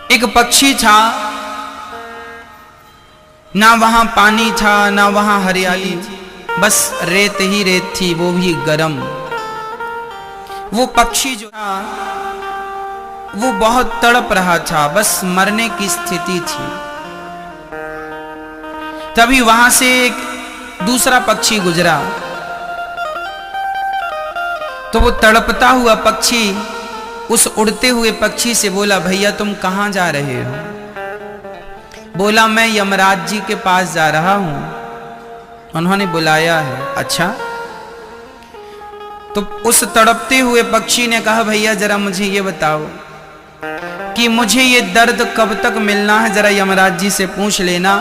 एक पक्षी था, ना वहां पानी था ना वहां हरियाली, बस रेत ही रेत थी, वो भी गरम। वो पक्षी जो था वो बहुत तड़प रहा था, बस मरने की स्थिति थी। तभी वहां से एक दूसरा पक्षी गुजरा, तो वो तड़पता हुआ पक्षी उस उड़ते हुए पक्षी से बोला, भैया तुम कहां जा रहे हो? बोला, मैं यमराज जी के पास जा रहा हूं, उन्होंने बुलाया है। अच्छा। तो उस तड़पते हुए पक्षी ने कहा, भैया जरा मुझे ये बताओ कि मुझे ये दर्द कब तक मिलना है, जरा यमराज जी से पूछ लेना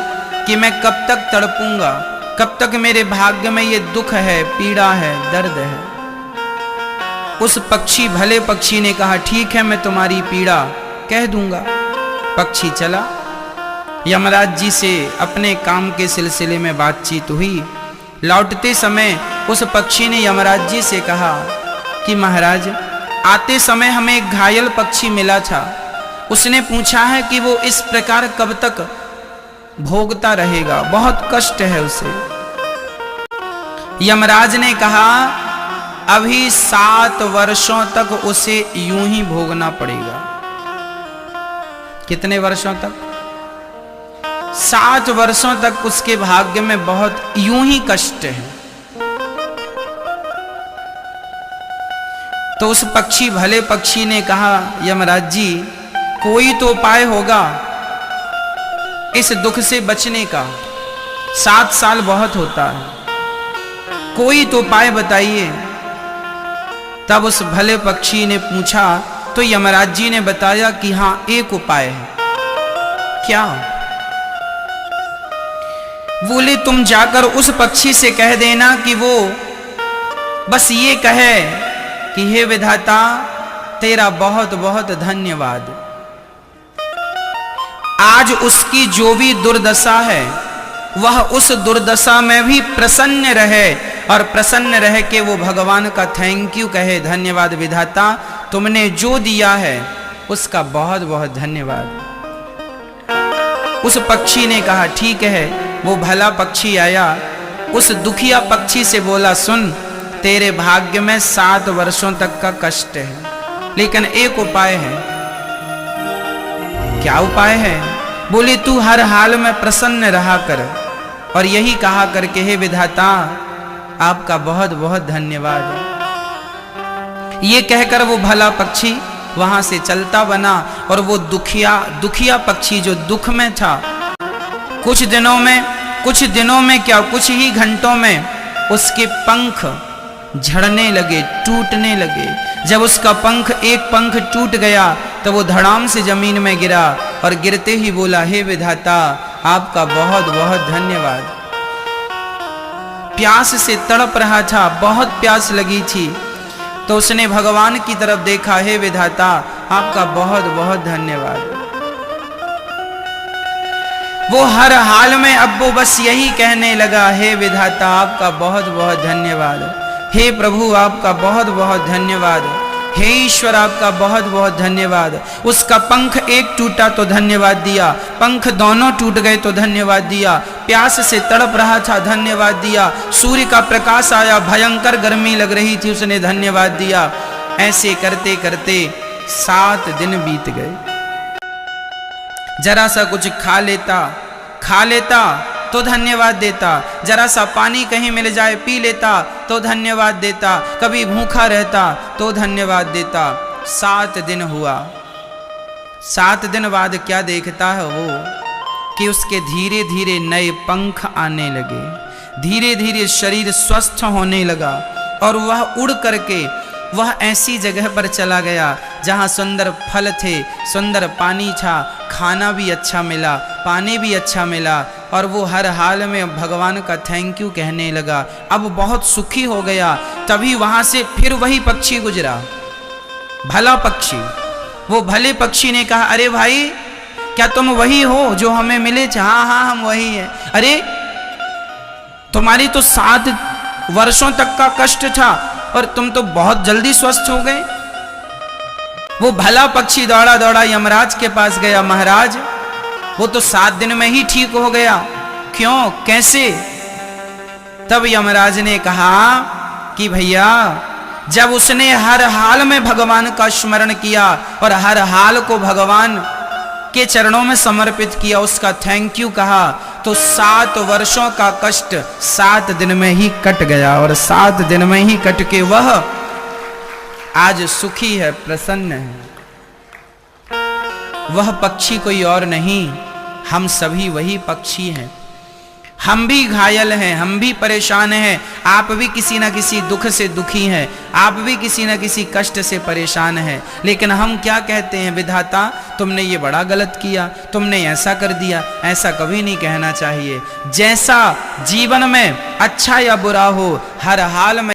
कि मैं कब तक तड़पूंगा, कब तक मेरे भाग्य में ये दुख है, पीड़ा है, दर्द है। उस पक्षी, भले पक्षी ने कहा, ठीक है मैं तुम्हारी पीड़ा कह दूंगा। पक्षी चला, यमराज जी से अपने काम के सिलसिले में बातचीत हुई। लौटते समय उस पक्षी ने यमराज जी से कहा कि महाराज, आते समय हमें एक घायल पक्षी मिला था, उसने पूछा है कि वो इस प्रकार कब तक भोगता रहेगा, बहुत कष्ट है उसे। यमराज ने कहा, अभी 7 वर्षों तक उसे यूं ही भोगना पड़ेगा। कितने वर्षों तक? 7 वर्षों तक उसके भाग्य में बहुत यूं ही कष्ट है। तो उस पक्षी, भले पक्षी ने कहा, यमराज जी कोई तो उपाय होगा इस दुख से बचने का, 7 साल बहुत होता है, कोई तो उपाय बताइए। तब उस भले पक्षी ने पूछा, तो यमराज जी ने बताया कि हां एक उपाय है। क्या? बोले, तुम जाकर उस पक्षी से कह देना कि वो बस ये कहे कि हे विधाता तेरा बहुत बहुत धन्यवाद, आज उसकी जो भी दुर्दशा है वह उस दुर्दशा में भी प्रसन्न रहे, और प्रसन्न रह के वो भगवान का थैंक यू कहे, धन्यवाद विधाता तुमने जो दिया है उसका बहुत बहुत धन्यवाद। उस पक्षी ने कहा, ठीक है। वो भला पक्षी आया, उस दुखिया पक्षी से बोला, सुन तेरे भाग्य में 7 वर्षों तक का कष्ट है, लेकिन एक उपाय है। क्या उपाय है? बोले, तू हर हाल में प्रसन्न रहा कर और यही कहा करके, हे विधाता आपका बहुत बहुत धन्यवाद। ये कहकर वो भला पक्षी वहां से चलता बना, और वो दुखिया पक्षी जो दुख में था, कुछ दिनों में क्या, कुछ ही घंटों में उसके पंख झड़ने लगे, टूटने लगे। जब उसका एक पंख टूट गया तो वो धड़ाम से जमीन में गिरा, और गिरते ही बोला, हे विधाता आपका बहुत बहुत धन्यवाद। प्यास से तड़प रहा था, बहुत प्यास लगी थी, तो उसने भगवान की तरफ देखा, हे विधाता आपका बहुत बहुत धन्यवाद। वो हर हाल में अब वो बस यही कहने लगा, हे विधाता आपका बहुत बहुत धन्यवाद, हे प्रभु आपका बहुत बहुत धन्यवाद, हे ईश्वर आपका बहुत बहुत धन्यवाद। उसका पंख एक टूटा तो धन्यवाद दिया, पंख दोनों टूट गए तो धन्यवाद दिया, प्यास से तड़प रहा था धन्यवाद दिया, सूर्य का प्रकाश आया भयंकर गर्मी लग रही थी उसने धन्यवाद दिया। ऐसे करते करते 7 दिन बीत गए। जरा सा कुछ खा लेता तो धन्यवाद देता, जरा सा पानी कहीं मिल जाए पी लेता तो धन्यवाद देता, कभी भूखा रहता तो धन्यवाद देता। 7 दिन हुआ। 7 दिन बाद क्या देखता है वो कि उसके धीरे धीरे नए पंख आने लगे, धीरे धीरे शरीर स्वस्थ होने लगा, और वह उड़ करके वह ऐसी जगह पर चला गया जहाँ सुंदर फल थे, सुंदर पानी था, खाना भी अच्छा मिला, पानी भी अच्छा मिला, और वो हर हाल में भगवान का थैंक यू कहने लगा। अब बहुत सुखी हो गया। तभी वहाँ से फिर वही पक्षी गुजरा, भला पक्षी। वो भले पक्षी ने कहा, अरे भाई क्या तुम वही हो जो हमें मिले थे? हाँ हाँ हम वही हैं। अरे तुम्हारी तो 7 वर्षों तक का कष्ट था और तुम तो बहुत जल्दी स्वस्थ हो गए। वो भला पक्षी दौड़ा दौड़ा यमराज के पास गया, महाराज वो तो 7 दिन में ही ठीक हो गया, क्यों, कैसे? तब यमराज ने कहा कि भैया, जब उसने हर हाल में भगवान का स्मरण किया और हर हाल को भगवान के चरणों में समर्पित किया, उसका थैंक यू कहा, तो 7 वर्षों का कष्ट 7 दिन में ही कट गया। और 7 दिन में ही कट के वह आज सुखी है, प्रसन्न है। वह पक्षी कोई और नहीं, हम सभी वही पक्षी हैं। हम भी घायल हैं, हम भी परेशान हैं, आप भी किसी ना किसी दुख से दुखी हैं, आप भी किसी ना किसी कष्ट से परेशान हैं। लेकिन हम क्या कहते हैं, विधाता तुमने ये बड़ा गलत किया, तुमने ऐसा कर दिया। ऐसा कभी नहीं कहना चाहिए। जैसा जीवन में अच्छा या बुरा हो, हर हाल में